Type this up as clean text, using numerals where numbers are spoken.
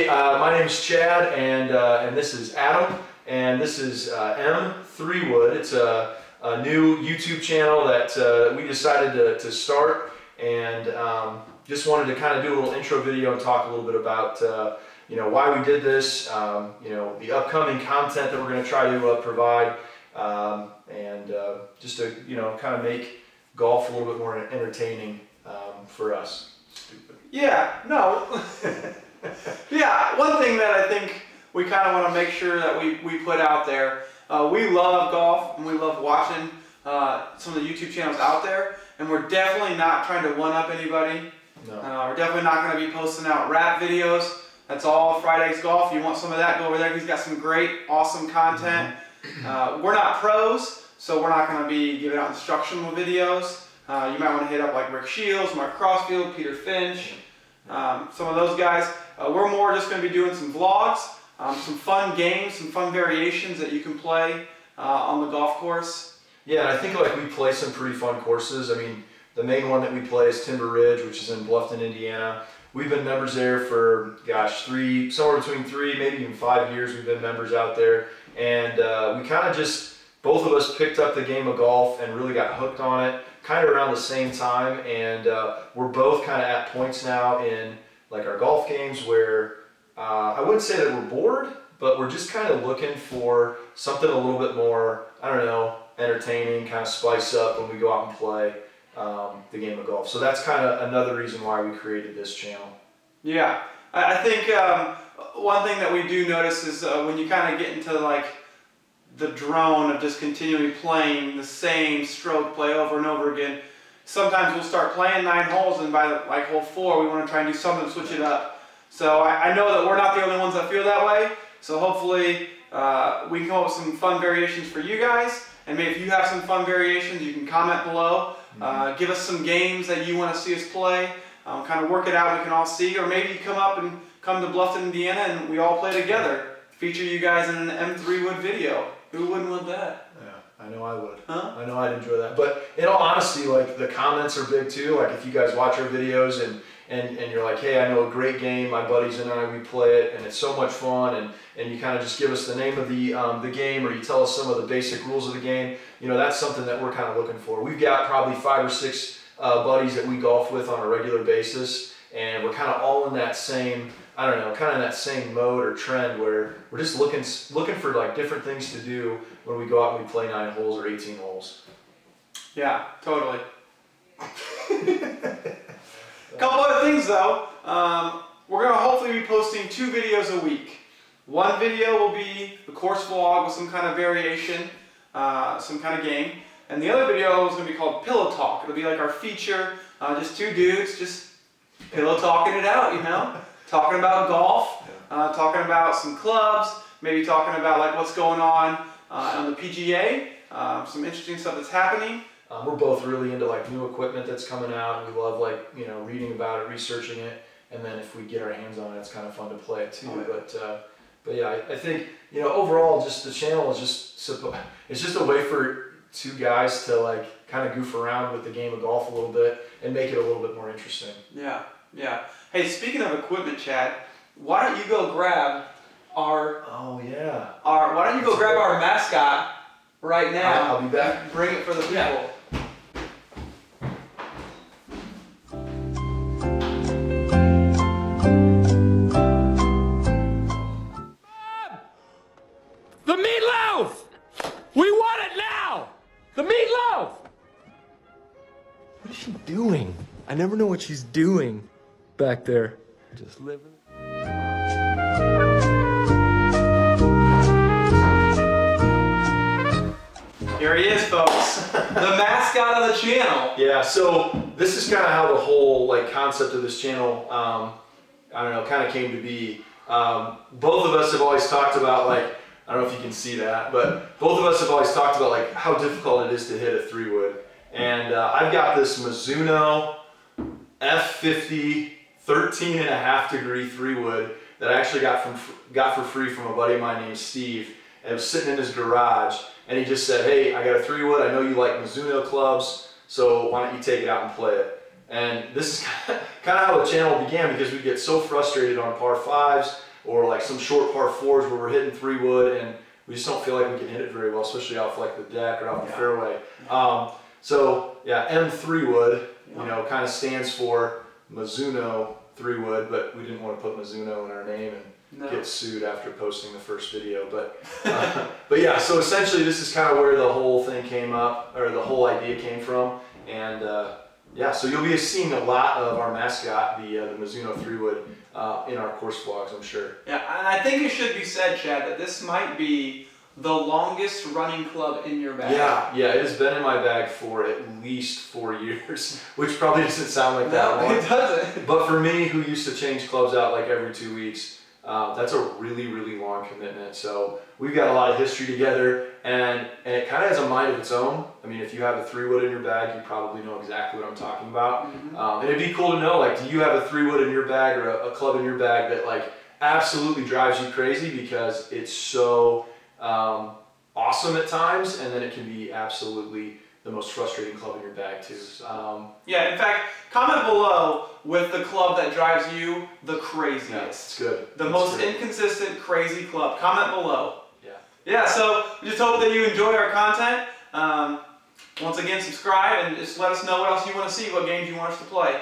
Hey, my name's Chad, and this is Adam, and this is M3 Wood. It's a new YouTube channel that we decided to start, and just wanted to kind of do a little intro video and talk a little bit about you know, why we did this, you know, the upcoming content that we're going to try to provide, and just to, you know, kind of make golf a little bit more entertaining for us. Stupid. Yeah, no. Yeah, one thing that I think we kind of want to make sure that we put out there, we love golf and we love watching some of the YouTube channels out there, and we're definitely not trying to one-up anybody. No. We're definitely not going to be posting out rap videos. That's all Friday's Golf. You want some of that, go over there. He's got some great, awesome content. We're not pros, so we're not going to be giving out instructional videos. You might want to hit up like Rick Shields, Mark Crossfield, Peter Finch, some of those guys. We're more just going to be doing some vlogs, some fun games, some fun variations that you can play on the golf course. Yeah, and I think like we play some pretty fun courses. I mean, the main one that we play is Timber Ridge, which is in Bluffton, Indiana. We've been members there for, gosh, somewhere between 3, maybe even 5 years we've been members out there. And we kind of just, both of us picked up the game of golf and really got hooked on it kind of around the same time. And we're both kind of at points now in like our golf games where I wouldn't say that we're bored, but we're just kind of looking for something a little bit more, I don't know, entertaining, kind of spice up when we go out and play the game of golf. So that's kind of another reason why we created this channel. Yeah, I think one thing that we do notice is when you kind of get into like the drone of just continually playing the same stroke play over and over again, sometimes we'll start playing 9 holes, and by like hole 4 we want to try and do something to switch it up. So I know that we're not the only ones that feel that way, so hopefully we can come up with some fun variations for you guys, and maybe if you have some fun variations you can comment below. Give us some games that you want to see us play, kind of work it out, we can all see, or maybe you come to Bluffton, Indiana, and we all play together. Feature you guys in an M3 Wood video. Who wouldn't want that? Yeah, I know I would. Huh? I know I'd enjoy that. But in all honesty, like the comments are big too. Like if you guys watch our videos and you're like, hey, I know a great game, my buddies and I, we play it, and it's so much fun, and you kind of just give us the name of the game, or you tell us some of the basic rules of the game, you know, that's something that we're kind of looking for. We've got probably 5 or 6 buddies that we golf with on a regular basis, and we're kind of all in that same, I don't know, kind of that same mode or trend where we're just looking for like different things to do when we go out and we play 9 holes or 18 holes. Yeah, totally. A couple other things though. We're going to hopefully be posting 2 videos a week. One video will be the course vlog with some kind of variation, some kind of game. And the other video is going to be called Pillow Talk. It'll be like our feature, just 2 dudes just pillow talking it out, you know? Talking about golf, talking about some clubs, maybe talking about like what's going on the PGA, some interesting stuff that's happening. We're both really into like new equipment that's coming out, and we love like, you know, reading about it, researching it, and then if we get our hands on it, it's kind of fun to play it too. But yeah, I think, you know, overall, just the channel is it's just a way for 2 guys to like kind of goof around with the game of golf a little bit and make it a little bit more interesting. Yeah, yeah. Hey, speaking of equipment, Chad, why don't you go grab our? Oh yeah. Why don't you go grab our mascot right now? I'll be back. Bring it for the people. Yeah. The meatloaf! We want it now! The meatloaf! What is she doing? I never know what she's doing back there. Just living. Here he is, folks. The mascot of the channel. Yeah, so this is kind of how the whole like concept of this channel, I don't know, kind of came to be. Both of us have always talked about like, I don't know if you can see that, but both of us have always talked about like how difficult it is to hit a 3-wood. And I've got this Mizuno F50 13.5 degree 3-wood that I actually got for free from a buddy of mine named Steve. And it was sitting in his garage, and he just said, hey, I got a 3-wood, I know you like Mizuno clubs, so why don't you take it out and play it? And this is kind of how the channel began, because we get so frustrated on par 5s or like some short par 4s where we're hitting 3-wood and we just don't feel like we can hit it very well, especially off like the deck or off the fairway. So yeah, M3 wood, you know, kind of stands for Mizuno 3-wood, but we didn't want to put Mizuno in our name and get sued after posting the first video. But yeah, so essentially this is kind of where the whole thing came up, or the whole idea came from. And yeah, so you'll be seeing a lot of our mascot, the Mizuno 3-wood, in our course vlogs, I'm sure. Yeah, and I think it should be said, Chad, that this might be the longest running club in your bag. Yeah, it has been in my bag for at least 4 years, which probably doesn't sound like that long. It doesn't. But for me, who used to change clubs out like every 2 weeks, that's a really, really long commitment. So we've got a lot of history together, and it kind of has a mind of its own. I mean, if you have a 3-wood in your bag, you probably know exactly what I'm talking about. And it'd be cool to know, like, do you have a 3-wood in your bag or a club in your bag that like absolutely drives you crazy because it's so awesome at times, and then it can be absolutely the most frustrating club in your bag too. Yeah, in fact, comment below with the club that drives you the craziest. Yeah, it's good. The most inconsistent, crazy club. Comment below. Yeah. Yeah, so we just hope that you enjoy our content. Once again, subscribe and just let us know what else you want to see, what games you want us to play.